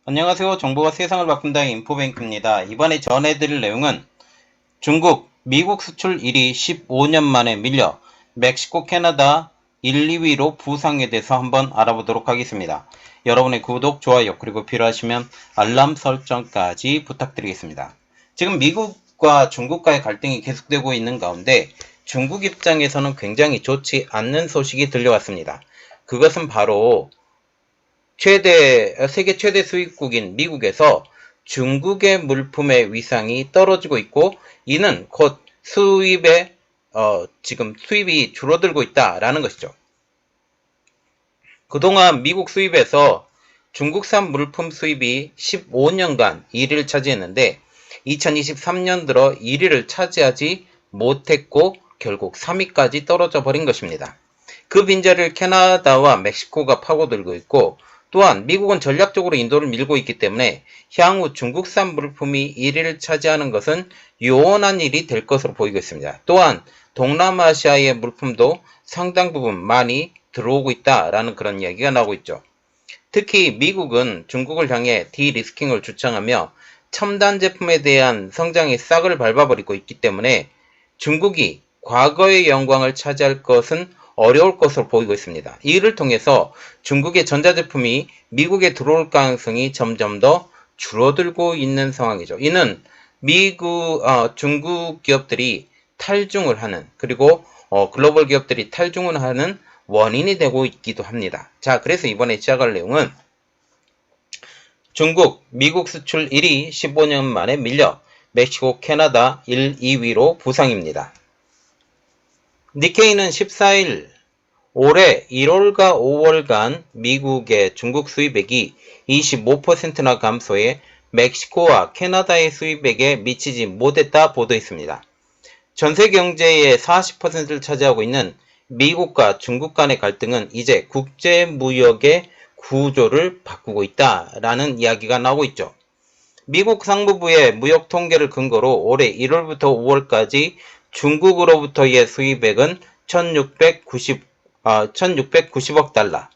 안녕하세요. 정보가 세상을 바꾼다의 인포뱅크입니다. 이번에 전해드릴 내용은 중국, 미국 수출 1위 15년 만에 밀려 멕시코, 캐나다 1, 2위로 부상에 대해서 한번 알아보도록 하겠습니다. 여러분의 구독, 좋아요, 그리고 필요하시면 알람 설정까지 부탁드리겠습니다. 지금 미국과 중국과의 갈등이 계속되고 있는 가운데 중국 입장에서는 굉장히 좋지 않는 소식이 들려왔습니다. 그것은 바로 세계 최대 수입국인 미국에서 중국의 물품의 위상이 떨어지고 있고, 이는 곧 지금 수입이 줄어들고 있다라는 것이죠. 그동안 미국 수입에서 중국산 물품 수입이 15년간 1위를 차지했는데 2023년 들어 1위를 차지하지 못했고 결국 3위까지 떨어져 버린 것입니다. 그 빈자리를 캐나다와 멕시코가 파고들고 있고, 또한 미국은 전략적으로 인도를 밀고 있기 때문에 향후 중국산 물품이 1위를 차지하는 것은 요원한 일이 될 것으로 보이고 있습니다. 또한 동남아시아의 물품도 상당 부분 많이 들어오고 있다라는 그런 이야기가 나오고 있죠. 특히 미국은 중국을 향해 디리스킹을 주창하며 첨단 제품에 대한 성장의 싹을 밟아버리고 있기 때문에 중국이 과거의 영광을 차지할 것은 어려울 것으로 보이고 있습니다. 이를 통해서 중국의 전자제품이 미국에 들어올 가능성이 점점 더 줄어들고 있는 상황이죠. 이는 중국 기업들이 탈중을 하는, 그리고 글로벌 기업들이 탈중을 하는 원인이 되고 있기도 합니다. 자, 그래서 이번에 시작할 내용은 중국, 미국 수출 1위 15년 만에 밀려 멕시코, 캐나다 1, 2위로 부상입니다. 니케이는 14일 올해 1월과 5월간 미국의 중국 수입액이 25%나 감소해 멕시코와 캐나다의 수입액에 미치지 못했다 보도했습니다. 전세 경제의 40%를 차지하고 있는 미국과 중국 간의 갈등은 이제 국제무역의 구조를 바꾸고 있다라는 이야기가 나오고 있죠. 미국 상무부의 무역 통계를 근거로 올해 1월부터 5월까지 중국으로부터의 수입액은 1690억 달러.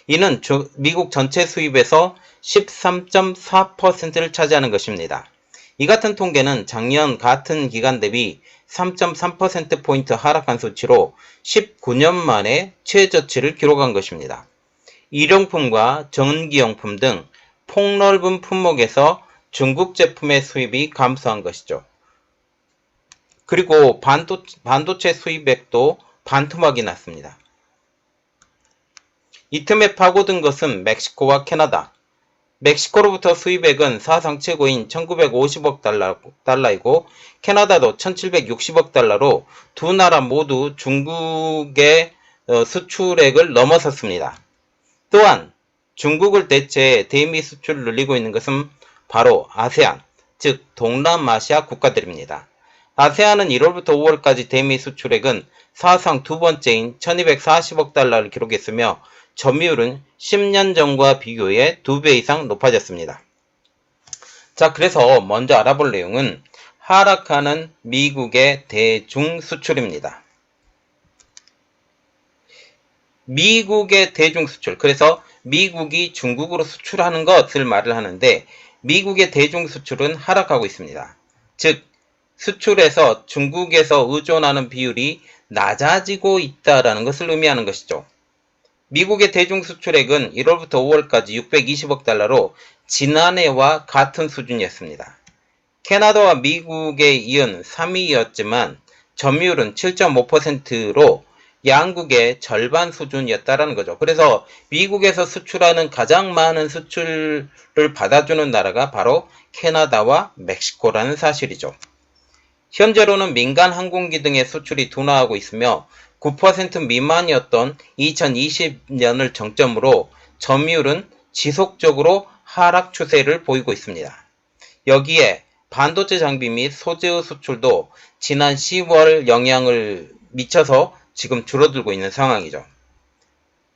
이는 미국 전체 수입에서 13.4%를 차지하는 것입니다. 이 같은 통계는 작년 같은 기간 대비 3.3%포인트 하락한 수치로 19년 만에 최저치를 기록한 것입니다. 일용품과 전기용품 등 폭넓은 품목에서 중국 제품의 수입이 감소한 것이죠. 그리고 반도체 수입액도 반토막이 났습니다. 이 틈에 파고든 것은 멕시코와 캐나다. 멕시코로부터 수입액은 사상 최고인 1950억 달러이고 캐나다도 1760억 달러로 두 나라 모두 중국의 수출액을 넘어섰습니다. 또한 중국을 대체해 대미 수출을 늘리고 있는 것은 바로 아세안, 즉 동남아시아 국가들입니다. 아세안은 1월부터 5월까지 대미 수출액은 사상 두 번째인 1240억 달러를 기록했으며 점유율은 10년 전과 비교해 2배 이상 높아졌습니다. 자, 그래서 먼저 알아볼 내용은 하락하는 미국의 대중 수출입니다. 미국의 대중 수출, 그래서 미국이 중국으로 수출하는 것을 말을 하는데 미국의 대중 수출은 하락하고 있습니다. 즉 수출에서 중국에서 의존하는 비율이 낮아지고 있다는 것을 의미하는 것이죠. 미국의 대중 수출액은 1월부터 5월까지 620억 달러로 지난해와 같은 수준이었습니다. 캐나다와 미국에 이은 3위였지만 점유율은 7.5%로 양국의 절반 수준이었다는 거죠. 그래서 미국에서 수출하는 가장 많은 수출을 받아주는 나라가 바로 캐나다와 멕시코라는 사실이죠. 현재로는 민간 항공기 등의 수출이 둔화하고 있으며 9% 미만이었던 2020년을 정점으로 점유율은 지속적으로 하락 추세를 보이고 있습니다. 여기에 반도체 장비 및 소재의 수출도 지난 10월 영향을 미쳐서 지금 줄어들고 있는 상황이죠.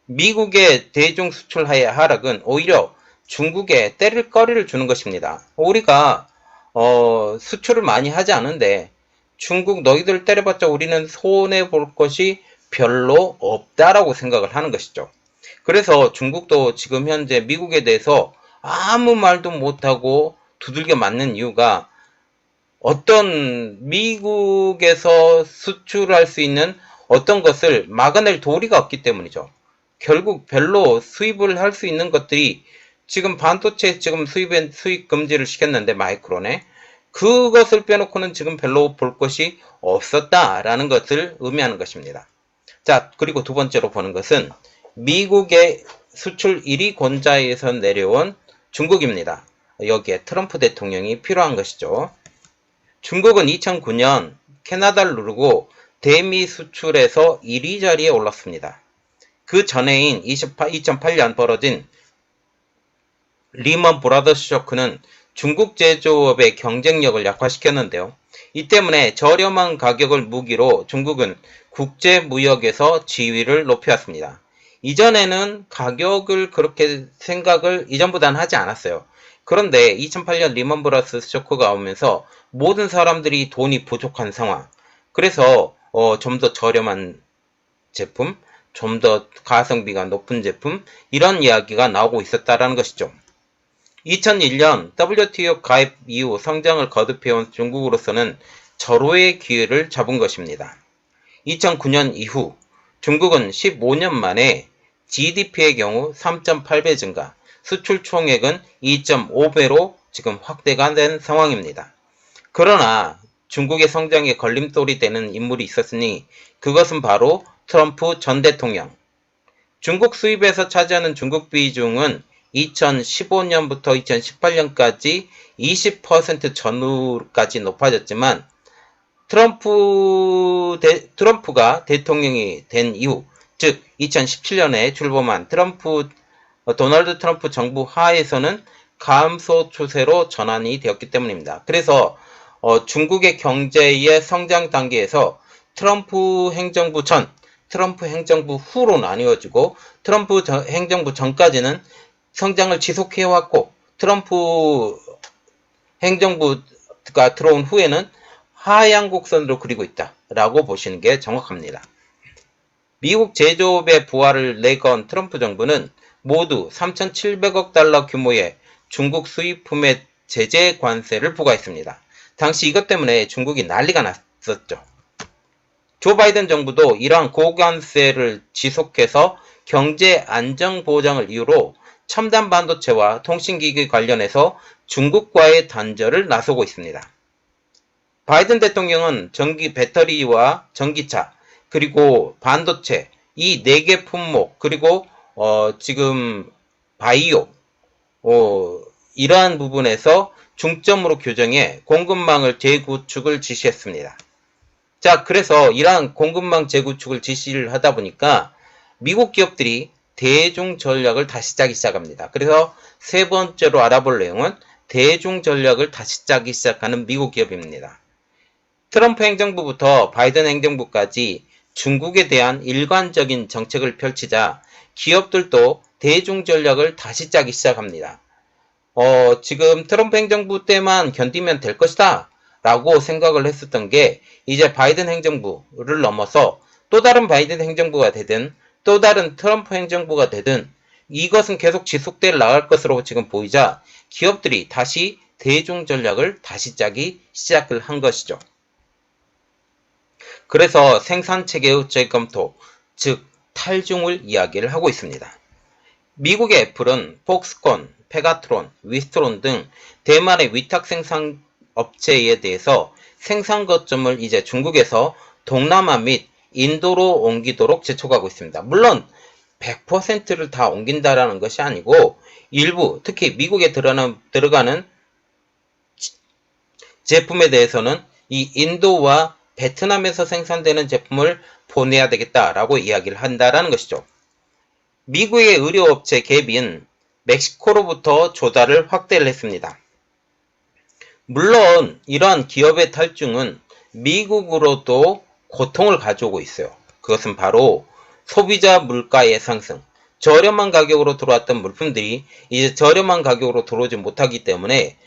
미국의 대중 수출 하락은 오히려 중국에 때릴 거리를 주는 것입니다. 우리가 수출을 많이 하지 않은데 중국 너희들 때려봤자 우리는 손해볼 것이 별로 없다라고 생각을 하는 것이죠. 그래서 중국도 지금 현재 미국에 대해서 아무 말도 못하고 두들겨 맞는 이유가 어떤 미국에서 수출할 수 있는 어떤 것을 막아낼 도리가 없기 때문이죠. 결국 별로 수입을 할 수 있는 것들이 지금 반도체 지금 수입 금지를 시켰는데 마이크론에 그것을 빼놓고는 지금 별로 볼 것이 없었다라는 것을 의미하는 것입니다. 자, 그리고 두 번째로 보는 것은 미국의 수출 1위 권좌에서 내려온 중국입니다. 여기에 트럼프 대통령이 필요한 것이죠. 중국은 2009년 캐나다를 누르고 대미 수출에서 1위 자리에 올랐습니다. 그 전해인 2008년 벌어진 리먼 브라더스 쇼크는 중국 제조업의 경쟁력을 약화시켰는데요. 이 때문에 저렴한 가격을 무기로 중국은 국제 무역에서 지위를 높여왔습니다. 이전에는 가격을 그렇게 생각을 이전보다는 하지 않았어요. 그런데 2008년 리먼 브라더스 쇼크가 오면서 모든 사람들이 돈이 부족한 상황. 그래서 좀 더 저렴한 제품, 좀 더 가성비가 높은 제품 이런 이야기가 나오고 있었다라는 것이죠. 2001년 WTO 가입 이후 성장을 거듭해온 중국으로서는 절호의 기회를 잡은 것입니다. 2009년 이후 중국은 15년 만에 GDP의 경우 3.8배 증가, 수출 총액은 2.5배로 지금 확대가 된 상황입니다. 그러나 중국의 성장에 걸림돌이 되는 인물이 있었으니 그것은 바로 트럼프 전 대통령. 중국 수입에서 차지하는 중국 비중은 2015년부터 2018년까지 20% 전후까지 높아졌지만 트럼프가 대통령이 된 이후, 즉 2017년에 출범한 도널드 트럼프 정부 하에서는 감소 추세로 전환이 되었기 때문입니다. 그래서 중국의 경제의 성장 단계에서 트럼프 행정부 전, 트럼프 행정부 후로 나뉘어지고 트럼프 행정부 전까지는 성장을 지속해왔고 트럼프 행정부가 들어온 후에는 하향 곡선으로 그리고 있다라고 보시는 게 정확합니다. 미국 제조업의 부활을 내건 트럼프 정부는 모두 3,700억 달러 규모의 중국 수입품에 제재 관세를 부과했습니다. 당시 이것 때문에 중국이 난리가 났었죠. 조 바이든 정부도 이러한 고관세를 지속해서 경제 안정 보장을 이유로 첨단 반도체와 통신기기 관련해서 중국과의 단절을 나서고 있습니다. 바이든 대통령은 배터리와 전기차, 그리고 반도체, 이 4개 품목, 그리고 지금 바이오, 이러한 부분에서 중점으로 규정해 공급망을 재구축을 지시했습니다. 자, 그래서 이러한 공급망 재구축을 지시를 하다 보니까 미국 기업들이 대중 전략을 다시 짜기 시작합니다. 그래서 세 번째로 알아볼 내용은 대중 전략을 다시 짜기 시작하는 미국 기업입니다. 트럼프 행정부부터 바이든 행정부까지 중국에 대한 일관적인 정책을 펼치자 기업들도 대중 전략을 다시 짜기 시작합니다. 지금 트럼프 행정부 때만 견디면 될 것이다 라고 생각을 했었던 게 이제 바이든 행정부를 넘어서 또 다른 바이든 행정부가 되든 또 다른 트럼프 행정부가 되든 이것은 계속 지속돼 나갈 것으로 지금 보이자 기업들이 다시 대중 전략을 다시 짜기 시작을 한 것이죠. 그래서 생산체계의 재검토, 즉 탈중을 이야기를 하고 있습니다. 미국의 애플은 폭스콘, 페가트론, 위스트론 등 대만의 위탁 생산 업체에 대해서 생산 거점을 이제 중국에서 동남아 및 인도로 옮기도록 재촉하고 있습니다. 물론 100%를 다 옮긴다라는 것이 아니고 일부, 특히 미국에 들어가는 제품에 대해서는 이 인도와 베트남에서 생산되는 제품을 보내야 되겠다라고 이야기를 한다라는 것이죠. 미국의 의료업체 갭인 멕시코로부터 조달을 확대를 했습니다. 물론 이러한 기업의 탈중은 미국으로도 고통을 가져오고 있어요. 그것은 바로 소비자 물가의 상승. 저렴한 가격으로 들어왔던 물품들이 이제 저렴한 가격으로 들어오지 못하기 때문에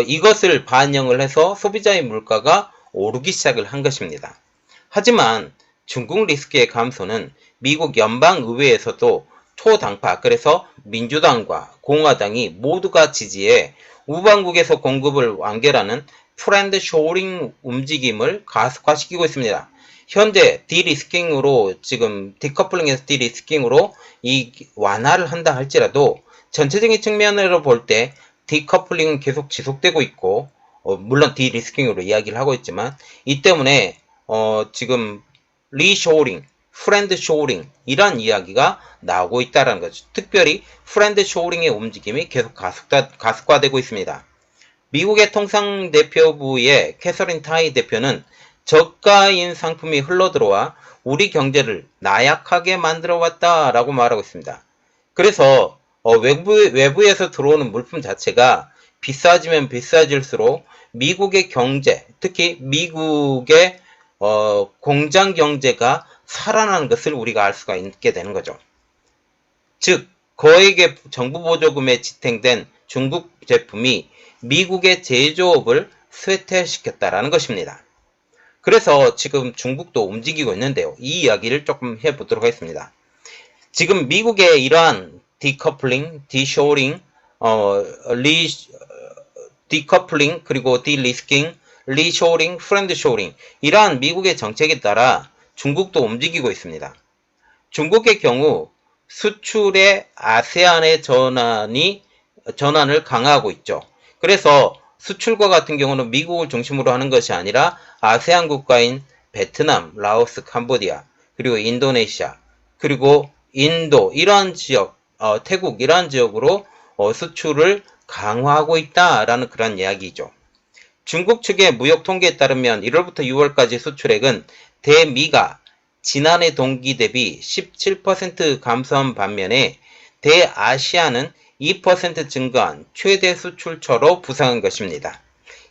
이것을 반영을 해서 소비자의 물가가 오르기 시작을 한 것입니다. 하지만 중국 리스크의 감소는 미국 연방의회에서도 초당파, 그래서 민주당과 공화당이 모두가 지지해 우방국에서 공급을 완결하는 프렌드 쇼링 움직임을 가속화시키고 있습니다. 현재 디리스킹으로 지금 디커플링에서 디리스킹으로 이 완화를 한다 할지라도 전체적인 측면으로 볼 때 디커플링은 계속 지속되고 있고 물론 디리스킹으로 이야기를 하고 있지만 이 때문에 지금 리쇼링, 프렌드 쇼링 이런 이야기가 나오고 있다는 거죠. 특별히 프렌드 쇼링의 움직임이 계속 가속화되고 있습니다. 미국의 통상대표부의 캐서린 타이 대표는 저가인 상품이 흘러들어와 우리 경제를 나약하게 만들어 왔다라고 말하고 있습니다. 그래서 외부에서 들어오는 물품 자체가 비싸지면 비싸질수록 미국의 경제, 특히 미국의 공장 경제가 살아나는 것을 우리가 알 수가 있게 되는 거죠. 즉, 거액의 정부 보조금에 지탱된 중국 제품이 미국의 제조업을 쇠퇴시켰다라는 것입니다. 그래서 지금 중국도 움직이고 있는데요. 이 이야기를 조금 해보도록 하겠습니다. 지금 미국의 이러한 디커플링, 디쇼링, 디커플링, 그리고 디리스킹, 리쇼링, 프렌드 쇼링 이러한 미국의 정책에 따라 중국도 움직이고 있습니다. 중국의 경우 수출의 아세안의 전환을 강화하고 있죠. 그래서 수출과 같은 경우는 미국을 중심으로 하는 것이 아니라 아세안 국가인 베트남, 라오스, 캄보디아, 그리고 인도네시아, 그리고 인도 이러한 지역, 태국 이러한 지역으로 수출을 강화하고 있다라는 그런 이야기죠. 중국 측의 무역 통계에 따르면 1월부터 6월까지 수출액은 대미가 지난해 동기 대비 17% 감소한 반면에 대아시아는 2% 증가한 최대 수출처로 부상한 것입니다.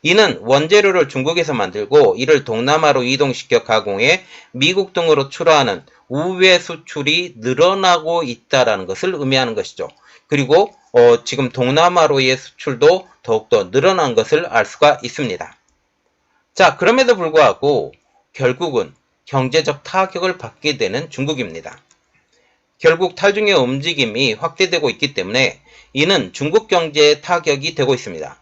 이는 원재료를 중국에서 만들고 이를 동남아로 이동시켜 가공해 미국 등으로 출하하는 우회 수출이 늘어나고 있다는 것을 의미하는 것이죠. 그리고 지금 동남아로의 수출도 더욱더 늘어난 것을 알 수가 있습니다. 자, 그럼에도 불구하고 결국은 경제적 타격을 받게 되는 중국입니다. 결국 탈중의 움직임이 확대되고 있기 때문에 이는 중국 경제에 타격이 되고 있습니다.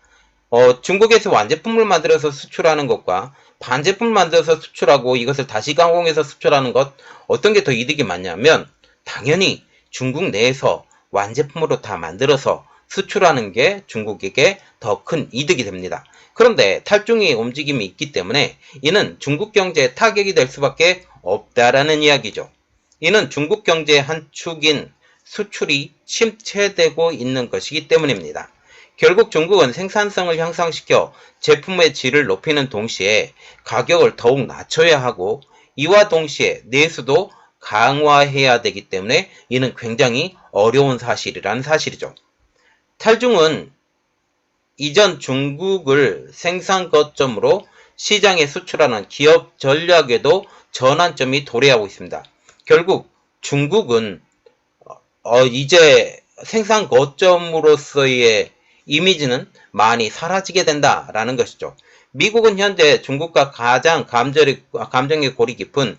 중국에서 완제품을 만들어서 수출하는 것과 반제품을 만들어서 수출하고 이것을 다시 가공해서 수출하는 것 어떤 게 더 이득이 많냐면 당연히 중국 내에서 완제품으로 다 만들어서 수출하는 게 중국에게 더 큰 이득이 됩니다. 그런데 탈중의 움직임이 있기 때문에 이는 중국 경제에 타격이 될 수밖에 없다라는 이야기죠. 이는 중국 경제의 한 축인 수출이 침체되고 있는 것이기 때문입니다. 결국 중국은 생산성을 향상시켜 제품의 질을 높이는 동시에 가격을 더욱 낮춰야 하고 이와 동시에 내수도 강화해야 되기 때문에 이는 굉장히 어려운 사실이라는 사실이죠. 탈중은 이전 중국을 생산 거점으로 시장에 수출하는 기업 전략에도 전환점이 도래하고 있습니다. 결국 중국은 이제 생산 거점으로서의 이미지는 많이 사라지게 된다라는 것이죠. 미국은 현재 중국과 가장 감정의 골이 깊은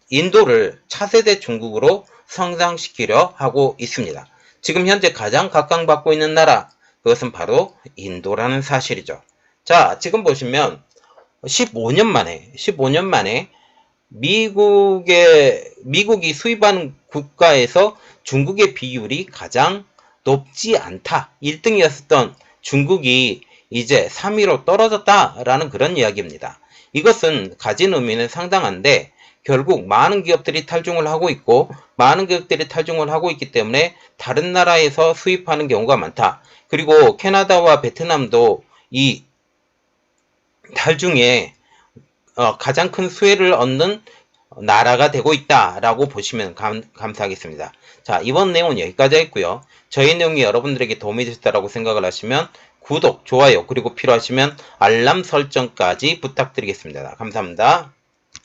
인도를 차세대 중국으로 성장시키려 하고 있습니다. 지금 현재 가장 각광받고 있는 나라 그것은 바로 인도라는 사실이죠. 자, 지금 보시면 15년 만에 미국이 수입하는 국가에서 중국의 비율이 가장 높지 않다. 1등이었던 중국이 이제 3위로 떨어졌다라는 그런 이야기입니다. 이것은 가진 의미는 상당한데 결국 많은 기업들이 탈중을 하고 있고 많은 기업들이 탈중을 하고 있기 때문에 다른 나라에서 수입하는 경우가 많다. 그리고 캐나다와 베트남도 이 탈중에 가장 큰 수혜를 얻는 나라가 되고 있다라고 보시면 감사하겠습니다. 자, 이번 내용은 여기까지 했고요. 저희 내용이 여러분들에게 도움이 되셨다고 생각을 하시면 구독, 좋아요, 그리고 필요하시면 알람 설정까지 부탁드리겠습니다. 감사합니다.